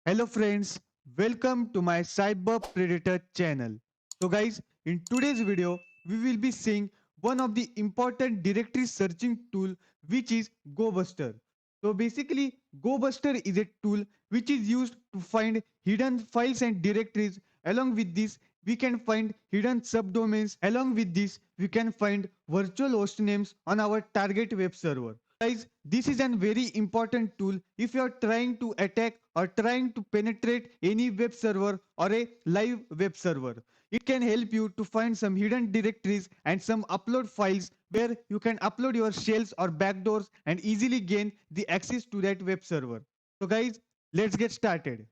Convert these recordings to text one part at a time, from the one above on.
Hello friends, welcome to my Cyber Predator channel. So guys, in today's video, we will be seeing one of the important directory searching tool which is GoBuster. So basically, GoBuster is a tool which is used to find hidden files and directories. Along with this, we can find hidden subdomains. Along with this, we can find virtual host names on our target web server. Guys, this is a very important tool if you are trying to attack or trying to penetrate any web server or a live web server. It can help you to find some hidden directories and some upload files where you can upload your shells or backdoors and easily gain the access to that web server. So guys, let's get started.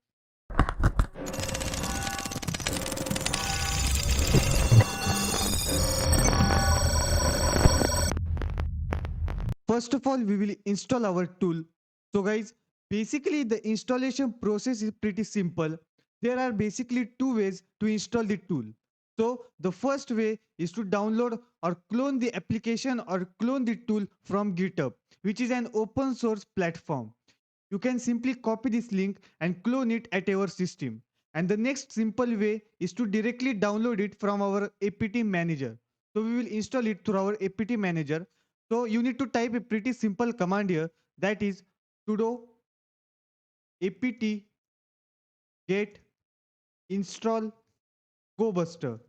First of all, we will install our tool. So guys, basically the installation process is pretty simple. There are basically two ways to install the tool. So the first way is to download or clone the application or clone the tool from GitHub, which is an open source platform. You can simply copy this link and clone it at your system. And the next simple way is to directly download it from our apt manager. So we will install it through our apt manager. So you need to type a pretty simple command here, that is sudo apt get install GoBuster,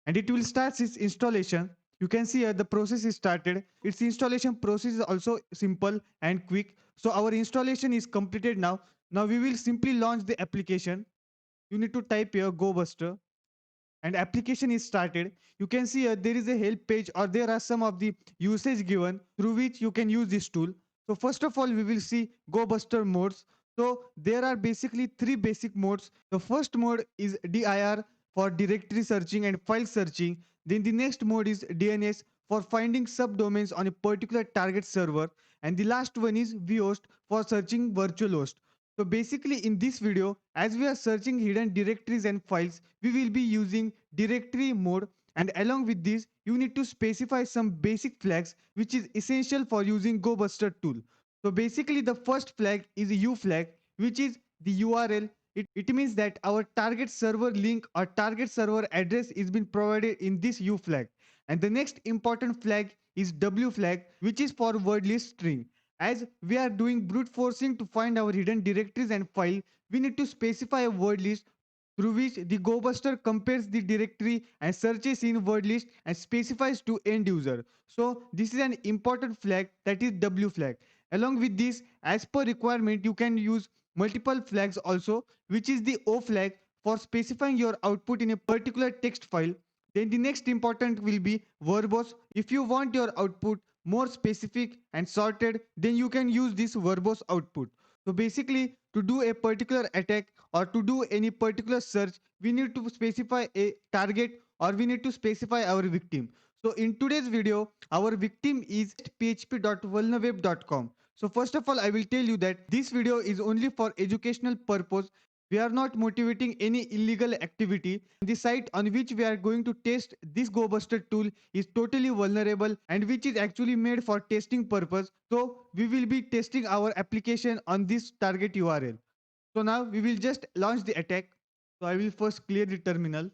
and it will start its installation. You can see here the process is started. Its installation process is also simple and quick. So our installation is completed now. Now we will simply launch the application. You need to type here GoBuster and application is started. You can see here there is a help page or there are some of the usage given through which you can use this tool. So first of all, we will see GoBuster modes. So there are basically three basic modes. The first mode is dir for directory searching and file searching. Then the next mode is dns for finding subdomains on a particular target server, and the last one is vhost for searching virtual host. So basically in this video, as we are searching hidden directories and files, we will be using directory mode, and along with this, you need to specify some basic flags which is essential for using GoBuster tool. So basically the first flag is a U flag, which is the URL. It means that our target server link or target server address is been provided in this U flag. And the next important flag is W flag, which is for word list string. As we are doing brute forcing to find our hidden directories and file, we need to specify a word list through which the GoBuster compares the directory and searches in word list and specifies to end user. So this is an important flag, that is W flag. Along with this, as per requirement, you can use multiple flags also, which is the O flag for specifying your output in a particular text file. Then the next important will be verbose. If you want your output more specific and sorted, then you can use this verbose output. So basically, to do a particular attack or to do any particular search, we need to specify a target or we need to specify our victim. So in today's video, our victim is php.vulnerweb.com. So first of all, I will tell you that this video is only for educational purpose. We are not motivating any illegal activity. The site on which we are going to test this GoBuster tool is totally vulnerable and which is actually made for testing purpose. So we will be testing our application on this target URL. So now we will just launch the attack. So I will first clear the terminal.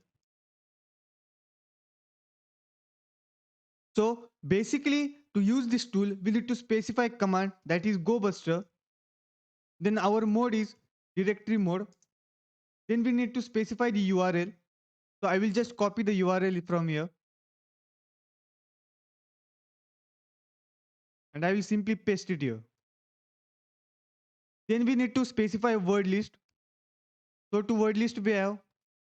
So basically to use this tool, we need to specify command, that is GoBuster. Then our mode is directory mode. Then we need to specify the URL. So I will just copy the URL from here and I will simply paste it here. Then we need to specify a word list. So to word list we have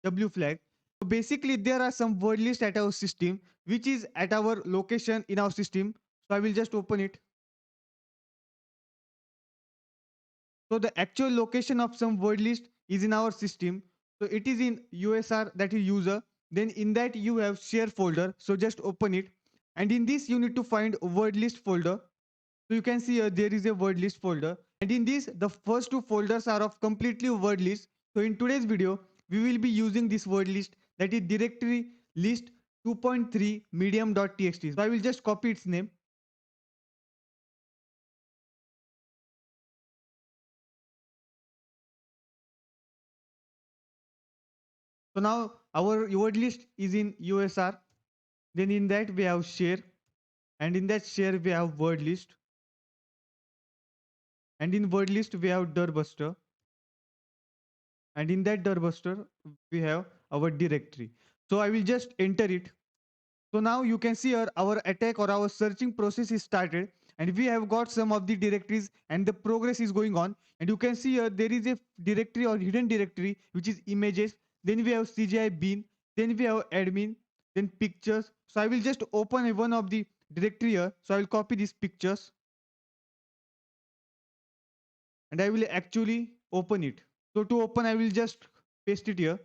W flag. So basically there are some word list at our system which is at our location in our system. So I will just open it. So the actual location of some word list is in our system. So it is in USR, that is user. Then in that you have share folder. So just open it. And in this you need to find word list folder. So you can see here there is a word list folder. And in this the first two folders are of completely word list. So in today's video we will be using this word list, that is directory list 2.3 medium.txt. So I will just copy its name. So now our word list is in USR. Then in that we have share, and in that share we have word list, and in word list we have dirbuster, and in that dirbuster we have our directory. So I will just enter it. So now you can see here our attack or our searching process is started, and we have got some of the directories and the progress is going on. And you can see here there is a directory or hidden directory which is images. Then we have CGI bin. Then we have admin. Then pictures. So I will just open one of the directory here. So I will copy these pictures and I will actually open it. So to open I will just paste it here.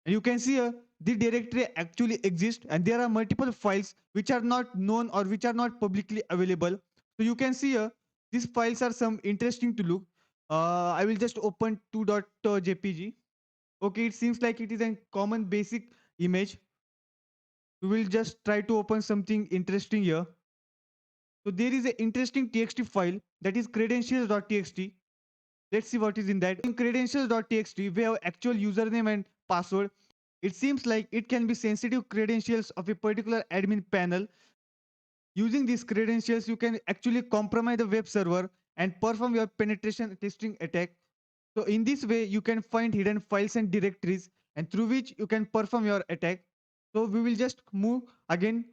And you can see here the directory actually exists and there are multiple files which are not known or which are not publicly available. So you can see here these files are some interesting to look. I will just open 2.jpg. Okay, it seems like it is a common basic image. We will just try to open something interesting here. So there is an interesting txt file that is credentials.txt. Let's see what is in that. In credentials.txt, we have actual username and password. It seems like it can be sensitive credentials of a particular admin panel. Using these credentials, you can actually compromise the web server and perform your penetration testing attack. So in this way, you can find hidden files and directories and through which you can perform your attack. So we will just move again.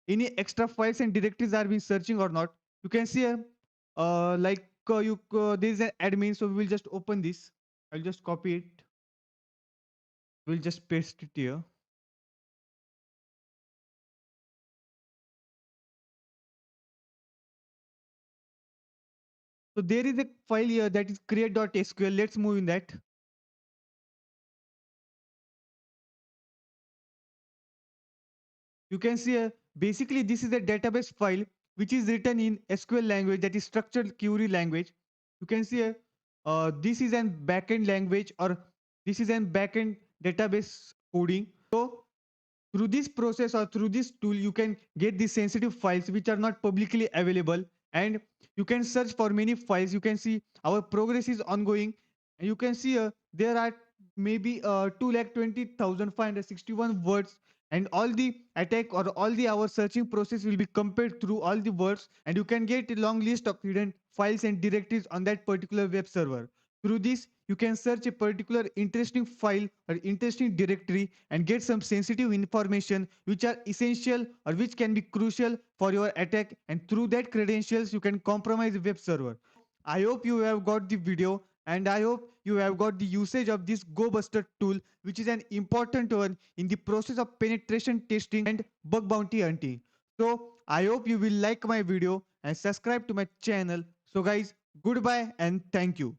Any extra files and directories are being searching or not. You can see there is an admin. So we will just open this. I'll just copy it. We'll just paste it here. So there is a file here that is create.sql. Let's move in that. You can see basically this is a database file which is written in SQL language, that is structured query language. You can see this is an backend language or this is an backend database coding. So through this process or through this tool, you can get these sensitive files which are not publicly available, and you can search for many files. You can see our progress is ongoing, and you can see there are maybe 2,20,561 words, and all the attack or all the our searching process will be compared through all the words, and you can get a long list of hidden files and directories on that particular web server. Through this, you can search a particular interesting file or interesting directory and get some sensitive information which are essential or which can be crucial for your attack, and through that credentials you can compromise the web server. I hope you have got the video and I hope you have got the usage of this GoBuster tool, which is an important one in the process of penetration testing and bug bounty hunting. So I hope you will like my video and subscribe to my channel. So guys, goodbye and thank you.